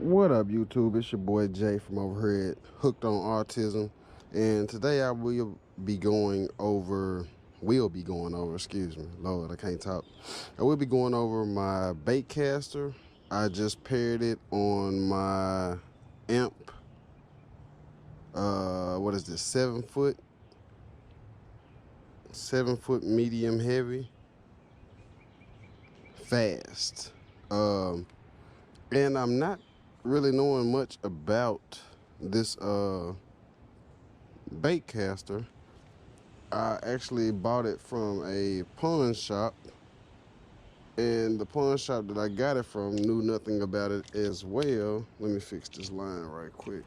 What up, YouTube? It's your boy Jay from over here at Hooked on Autism, and today I will be going over, excuse me, Lord, I can't talk. I will be going over my Baitcaster. I just paired it on my amp. What is this? 7 foot medium heavy, fast. And I'm not really knowing much about this Baitcaster. I actually bought it from a pawn shop, and the pawn shop that I got it from knew nothing about it as well. Let me fix this line right quick.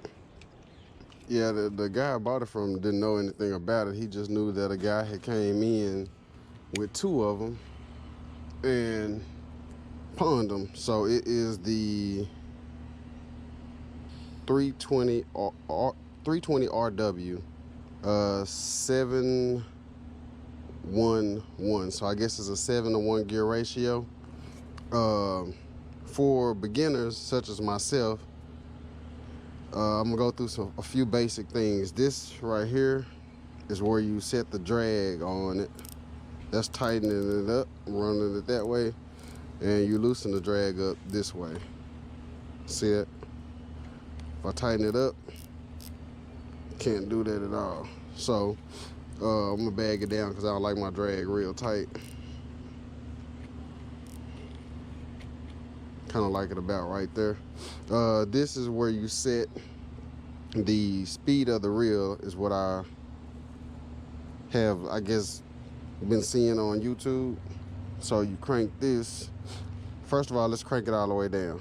Yeah, the guy I bought it from didn't know anything about it. He just knew that a guy had came in with two of them and pawned them. So it is the 320 RW 711. So I guess it's a 7-to-1 gear ratio. For beginners such as myself, I'm gonna go through a few basic things. This right here is where you set the drag on it. That's tightening it up, running it that way, and you loosen the drag up this way. See it? If I tighten it up, can't do that at all. So I'm gonna bag it down because I don't like my drag real tight. Kind of like it about right there. This is where you set the speed of the reel, is what I have, I guess, been seeing on YouTube. So you crank this. First of all, let's crank it all the way down.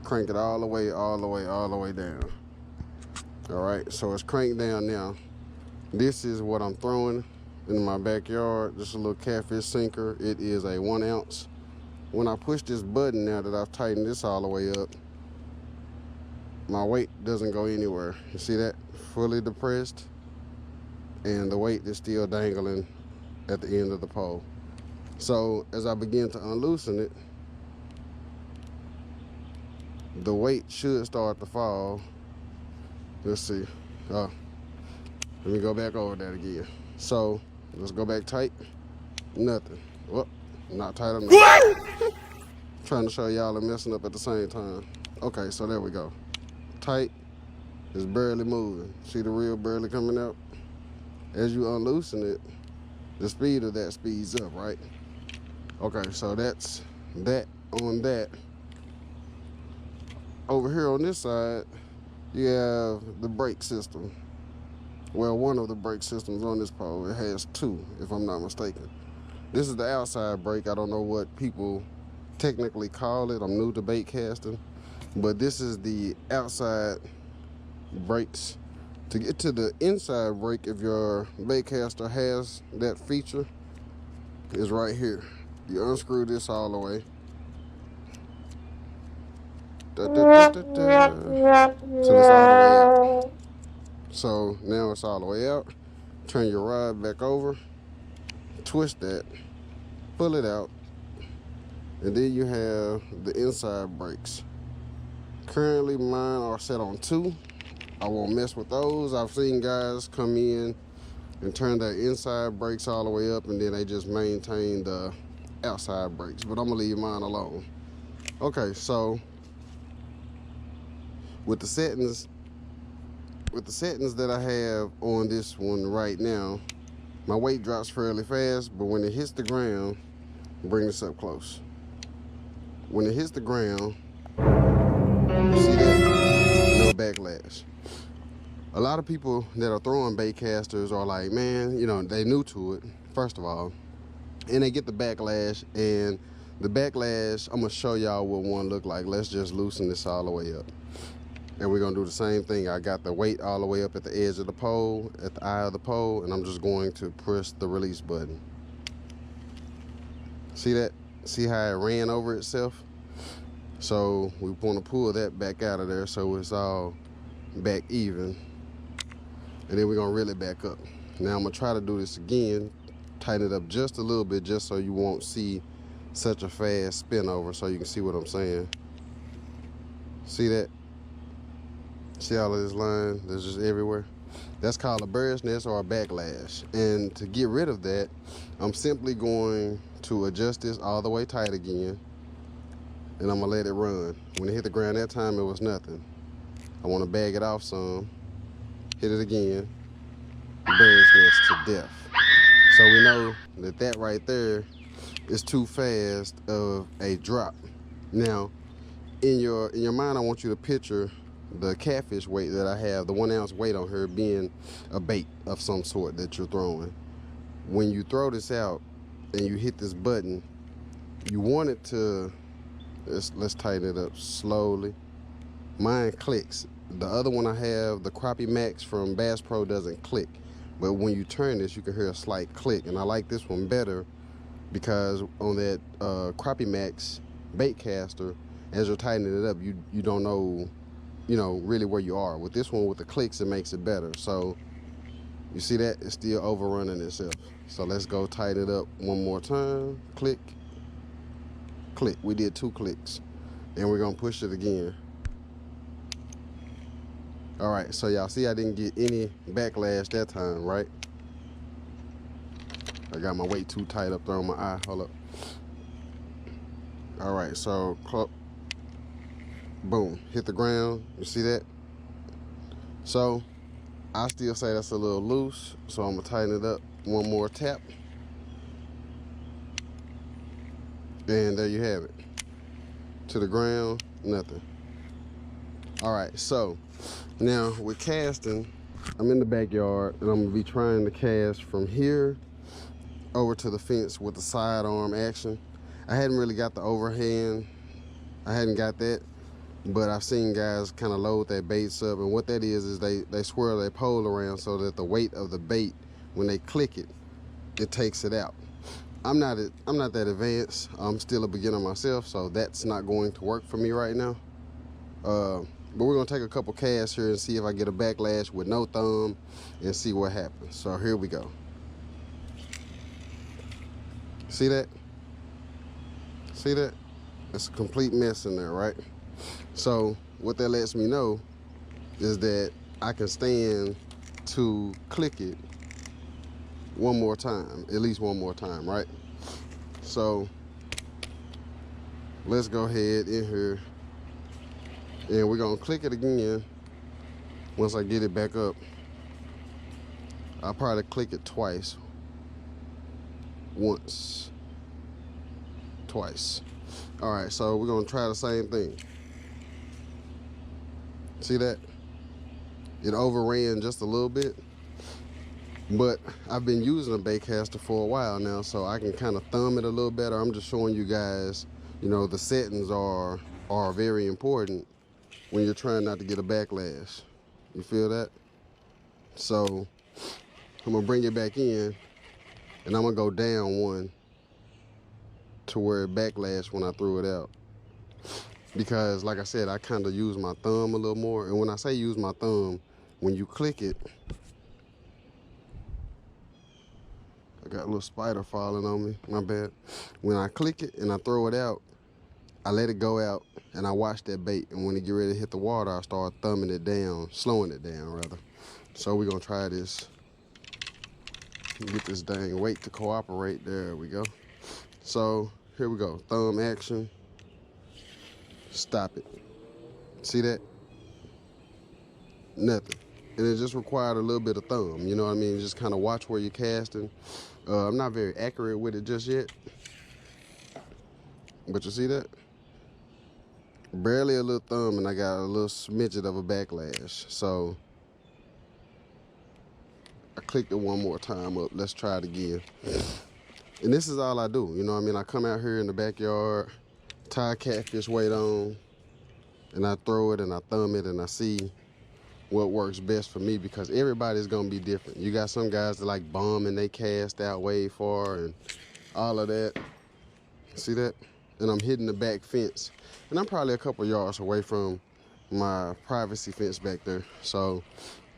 Crank it all the way down. All right, so it's cranked down now. This is what I'm throwing in my backyard. Just a little catfish sinker. It is a 1 ounce. When I push this button now that I've tightened this all the way up, my weight doesn't go anywhere. You see that? Fully depressed, and the weight is still dangling at the end of the pole. So as I begin to unloosen it, the weight should start to fall. Let's see. Let me go back over that again. So let's go back tight. Nothing. Well, not tight enough. Trying to show y'all I'm messing up at the same time. Okay, so there we go. Tight. It's barely moving. See the reel barely coming out? As you unloosen it, the speed of that speeds up, right? Okay, so that's that on that. Over here on this side, you have the brake system. Well, one of the brake systems on this pole. It has two, if I'm not mistaken. This is the outside brake. I don't know what people technically call it. I'm new to baitcasting, but this is the outside brakes. To get to the inside brake, if your baitcaster has that feature, is right here. You unscrew this all the way. Till it's all the way out. So now it's all the way out. Turn your rod back over, twist that, pull it out, and then you have the inside brakes. Currently mine are set on 2. I won't mess with those. I've seen guys come in and turn their inside brakes all the way up, and then they just maintain the outside brakes, but I'm gonna leave mine alone. Okay, so with the settings that I have on this one right now, my weight drops fairly fast, but when it hits the ground, bring this up close. When it hits the ground, you see that? No backlash. A lot of people that are throwing baitcasters are like, man, you know, they new to it, first of all, and they get the backlash, and the backlash, I'm gonna show y'all what one look like. Let's just loosen this all the way up. And we're gonna do the same thing. I got the weight all the way up at the edge of the pole, at the eye of the pole, and I'm just going to press the release button. See that? See how it ran over itself? So we want to pull that back out of there so it's all back even. And then we're gonna reel it back up. Now I'm gonna try to do this again, tighten it up just a little bit, just so you won't see such a fast spin over, so you can see what I'm saying. See that? See all of this line that's just everywhere? That's called a bird's nest or a backlash. And to get rid of that, I'm simply going to adjust this all the way tight again, and I'm gonna let it run. When it hit the ground that time, it was nothing. I wanna bag it off some, hit it again, bird's nest to death. So we know that that right there is too fast of a drop. Now, in your mind, I want you to picture the catfish weight that I have, the 1 ounce weight on her, being a bait of some sort that you're throwing. When you throw this out and you hit this button, you want it to, let's tighten it up slowly. Mine clicks. The other one I have, the Crappie Max from Bass Pro, doesn't click. But when you turn this, you can hear a slight click. And I like this one better because on that Crappie Max Baitcaster, as you're tightening it up, you don't know, really where you are. With this one, with the clicks, it makes it better. So you see that? It's still overrunning itself. So let's go tighten it up one more time. Click, click. We did 2 clicks. And we're gonna push it again. All right, so y'all see I didn't get any backlash that time, right? I got my weight too tight up there on my eye. Hold up. All right, so boom, hit the ground. You see that? So I still say that's a little loose, so I'm gonna tighten it up one more tap. And there you have it. To the ground, nothing. All right, so now with casting, I'm in the backyard and I'm gonna be trying to cast from here over to the fence with the sidearm action. I hadn't really got the overhand. I hadn't got that, but I've seen guys kind of load their baits up, and what that is they swirl their pole around so that the weight of the bait, when they click it, it takes it out. I'm not that advanced. I'm still a beginner myself, so that's not going to work for me right now. But we're gonna take a couple casts here and see if I get a backlash with no thumb and see what happens. So here we go. See that? See that? It's a complete mess in there, right? So what that lets me know is that I can stand to click it one more time, at least one more time, right? So let's go ahead in here and we're gonna click it again. Once I get it back up, I'll probably click it twice. Once, twice. All right, so we're gonna try the same thing. See that? It overran just a little bit, but I've been using a Baitcaster for a while now, so I can kind of thumb it a little better. I'm just showing you guys, the settings are very important when you're trying not to get a backlash. You feel that? So I'm gonna bring it back in and I'm gonna go down one to where it backlash when I threw it out. Because like I said, I kind of use my thumb a little more. And when I say use my thumb, when you click it, I got a little spider falling on me, my bad. When I click it and I throw it out, I let it go out and I watch that bait. And when it get ready to hit the water, I start thumbing it down, slowing it down rather. So we're gonna try this. Get this dang weight to cooperate. There we go. So here we go. Thumb action. Stop it. See that? Nothing. And it just required a little bit of thumb. You know what I mean? Just kind of watch where you're casting. I'm not very accurate with it just yet. But you see that? Barely a little thumb and I got a little smidget of a backlash. So I clicked it one more time up. Let's try it again. And this is all I do. You know what I mean? I come out here in the backyard, tie catfish weight on, and I throw it and I thumb it and I see what works best for me, because everybody's gonna be different. You got some guys that like bombing they cast out way far and all of that. See that? And I'm hitting the back fence. And I'm probably a couple yards away from my privacy fence back there. So,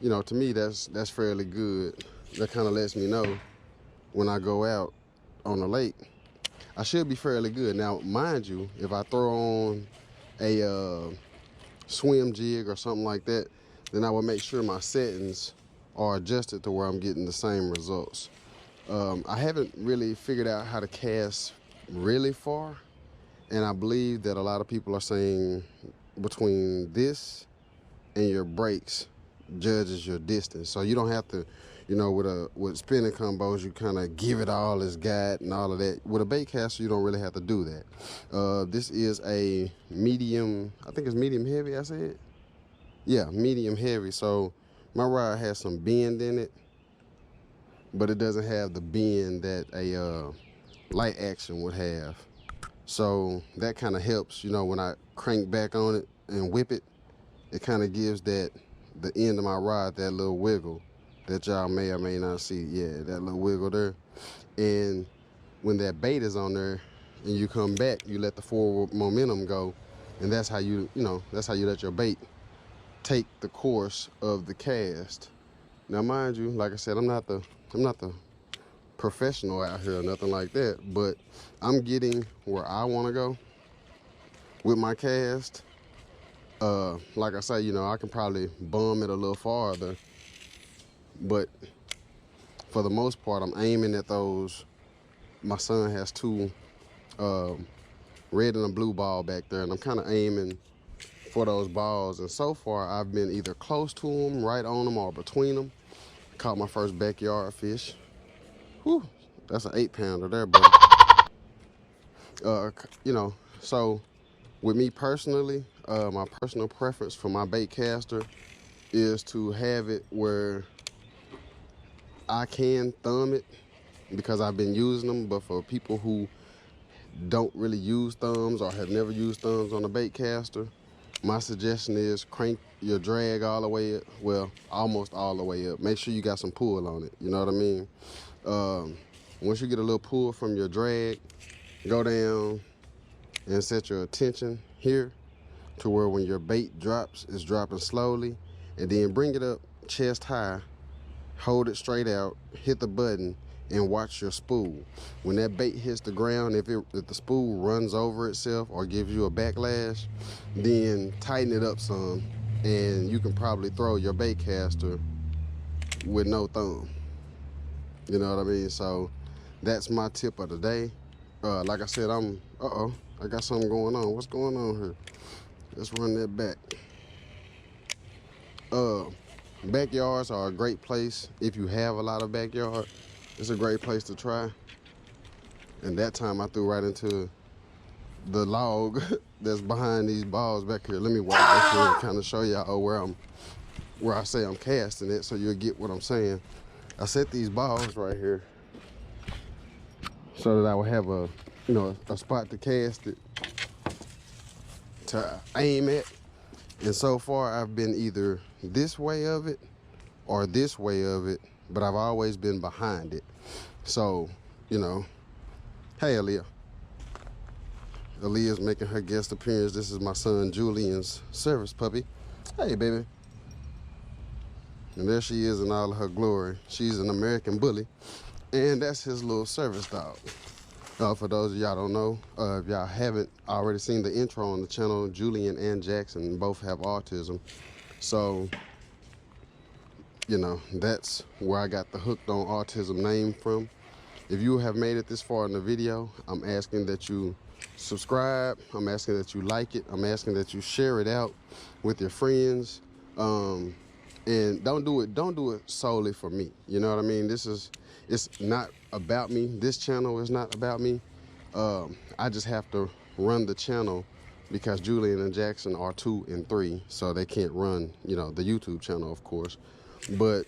to me, that's fairly good. That kind of lets me know when I go out on the lake, I should be fairly good. Now, mind you, if I throw on a swim jig or something like that, then I would make sure my settings are adjusted to where I'm getting the same results. I haven't really figured out how to cast really far, and I believe that a lot of people are saying between this and your brakes judges your distance. So you don't have to, you know, with spinning combos, you kind of give it all it's got and all of that. With a baitcaster, you don't really have to do that. This is a medium, I think it's medium heavy, I said? Yeah, medium heavy. So my rod has some bend in it, but it doesn't have the bend that a light action would have. So that kind of helps, you know, when I crank back on it and whip it, it kind of gives the end of my rod that little wiggle that y'all may or may not see. Yeah, that little wiggle there. And when that bait is on there and you come back, you let the forward momentum go, and that's how that's how you let your bait take the course of the cast. Now, mind you, like I said, I'm not the professional out here or nothing like that, but I'm getting where I want to go with my cast. Like I say, you know, I can probably bum it a little farther, but for the most part, I'm aiming at those. My son has two red and a blue ball back there, and I'm kind of aiming for those balls. And so far, I've been either close to them, right on them, or between them. Caught my first backyard fish. Whew, that's an 8-pounder there, buddy. You know, so with me personally, my personal preference for my baitcaster is to have it where I can thumb it because I've been using them. But for people who don't really use thumbs or have never used thumbs on a baitcaster, my suggestion is crank your drag all the way up, well, almost all the way up. Make sure you got some pull on it, you know what I mean? Once you get a little pull from your drag, go down and set your attention here to where when your bait drops, it's dropping slowly, and then bring it up chest high, hold it straight out, hit the button, and watch your spool. When that bait hits the ground, if the spool runs over itself or gives you a backlash, then tighten it up some, and you can probably throw your baitcaster with no thumb. You know what I mean? So that's my tip of the day. Like I said, I got something going on. What's going on here? Let's run that back. Backyards are a great place if you have a lot of backyard. It's a great place to try. And that time I threw right into the log that's behind these balls back here. Let me walk back here and kind of show y'all where I say I'm casting it, so you'll get what I'm saying. I set these balls right here so that I would have a spot to cast it, to aim at. And so far I've been either this way of it or this way of it, but I've always been behind it. So, you know, hey Aaliyah. Aaliyah's making her guest appearance. This is my son Julian's service puppy. Hey baby. And there she is in all of her glory. She's an American bully, and that's his little service dog. For those of y'all don't know, if y'all haven't already seen the intro on the channel, Julian and Jackson both have autism. So, you know, that's where I got the Hooked on Autism name from. If you have made it this far in the video, I'm asking that you subscribe. I'm asking that you like it. I'm asking that you share it out with your friends. And don't do it solely for me. You know what I mean? It's not about me. This channel is not about me. I just have to run the channel because Julian and Jackson are 2 and 3, so they can't run, you know, the YouTube channel, of course. But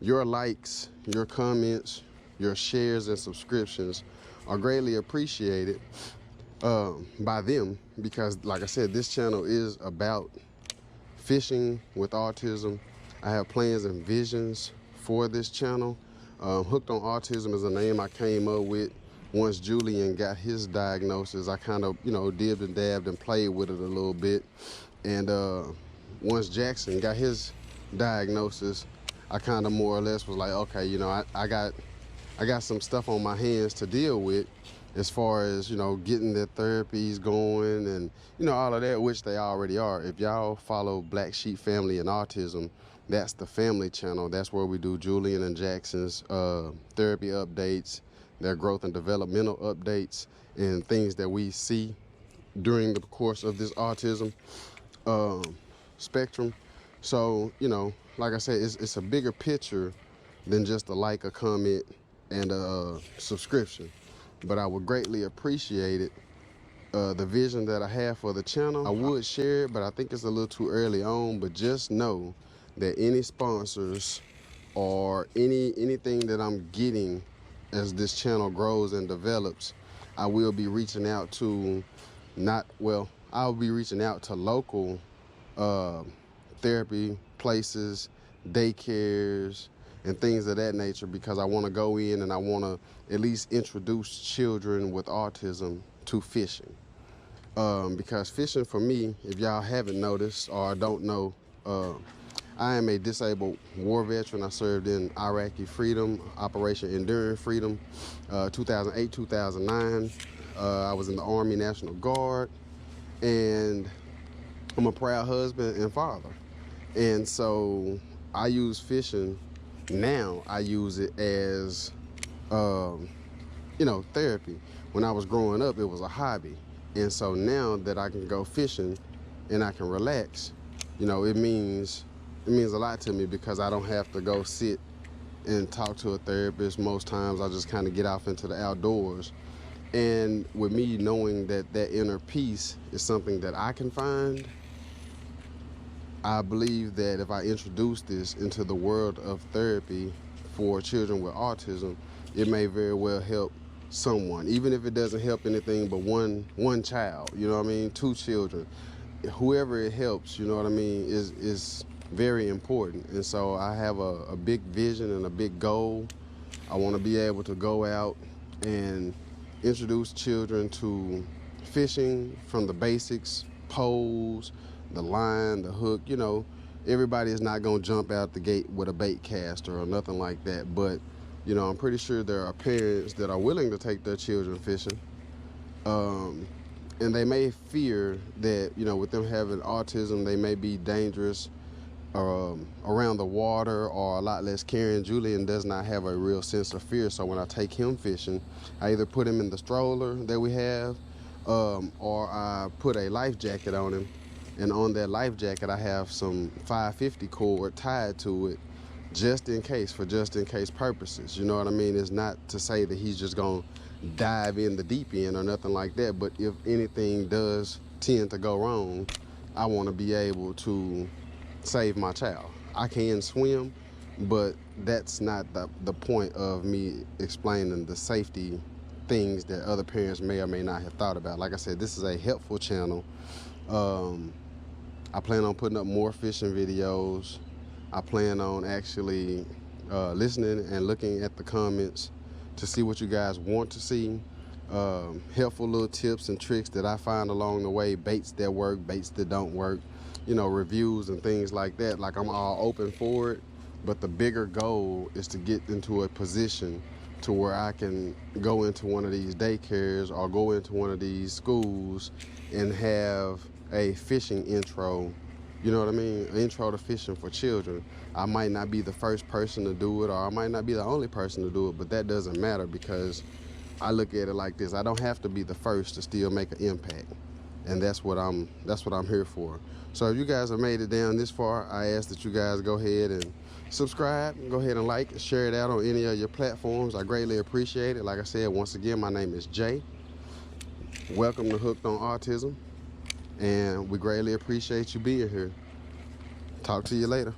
your likes, your comments, your shares and subscriptions are greatly appreciated by them because, like I said, this channel is about fishing with autism. I have plans and visions for this channel. Hooked on Autism is a name I came up with once Julian got his diagnosis. I kind of, you know, dibbed and dabbed and played with it a little bit. And once Jackson got his diagnosis, I kind of more or less was like, okay, you know, I got I got some stuff on my hands to deal with, as far as, you know, getting their therapies going and, you know, all of that, which they already are. If y'all follow Black Sheep Family and Autism, that's the family channel. That's where we do Julian and Jackson's therapy updates, their growth and developmental updates, and things that we see during the course of this autism spectrum. So, you know, like I said, it's a bigger picture than just a like, a comment, and a subscription. But I would greatly appreciate it. The vision that I have for the channel, I would share it, but I think it's a little too early on. But just know that any sponsors or anything that I'm getting as this channel grows and develops, I will be reaching out to I'll be reaching out to local therapy places, daycares, and things of that nature, because I want to go in and I want to at least introduce children with autism to fishing. Because fishing for me, if y'all haven't noticed or don't know, I am a disabled war veteran. I served in Iraqi Freedom, Operation Enduring Freedom, 2008, 2009. I was in the Army National Guard, and I'm a proud husband and father. And so I use fishing now. I use it as, you know, therapy. When I was growing up, it was a hobby. And so now that I can go fishing and I can relax, you know, it means a lot to me, because I don't have to go sit and talk to a therapist. Most times I just kind of get off into the outdoors. And with me knowing that that inner peace is something that I can find, I believe that if I introduce this into the world of therapy for children with autism, it may very well help someone, even if it doesn't help anything but one child, you know what I mean, 2 children, whoever it helps, you know what I mean, is very important. And so I have a big vision and a big goal. I want to be able to go out and introduce children to fishing from the basics, poles, the line, the hook. You know, everybody is not going to jump out the gate with a Baitcaster or nothing like that. But, you know, I'm pretty sure there are parents that are willing to take their children fishing. And they may fear that, you know, with them having autism, they may be dangerous around the water or a lot less caring. Julian does not have a real sense of fear. So when I take him fishing, I either put him in the stroller that we have, or I put a life jacket on him. And on that life jacket, I have some 550 cord tied to it, just in case purposes. You know what I mean? It's not to say that he's just gonna dive in the deep end or nothing like that. But if anything does tend to go wrong, I want to be able to save my child. I can swim, but that's not the point of me explaining the safety things that other parents may or may not have thought about. Like I said, this is a helpful channel. I plan on putting up more fishing videos. I plan on actually listening and looking at the comments to see what you guys want to see. Helpful little tips and tricks that I find along the way, baits that work, baits that don't work, you know, reviews and things like that. Like, I'm all open for it, but the bigger goal is to get into a position to where I can go into one of these daycares or go into one of these schools and have a fishing intro, you know what I mean? An intro to fishing for children. I might not be the first person to do it, or I might not be the only person to do it, but that doesn't matter, because I look at it like this: I don't have to be the first to still make an impact. And that's what I'm here for. So if you guys have made it down this far, I ask that you guys go ahead and subscribe, go ahead and like and share it out on any of your platforms. I greatly appreciate it. Like I said, once again, my name is Jay. Welcome to Hooked on Autism, and we greatly appreciate you being here. Talk to you later.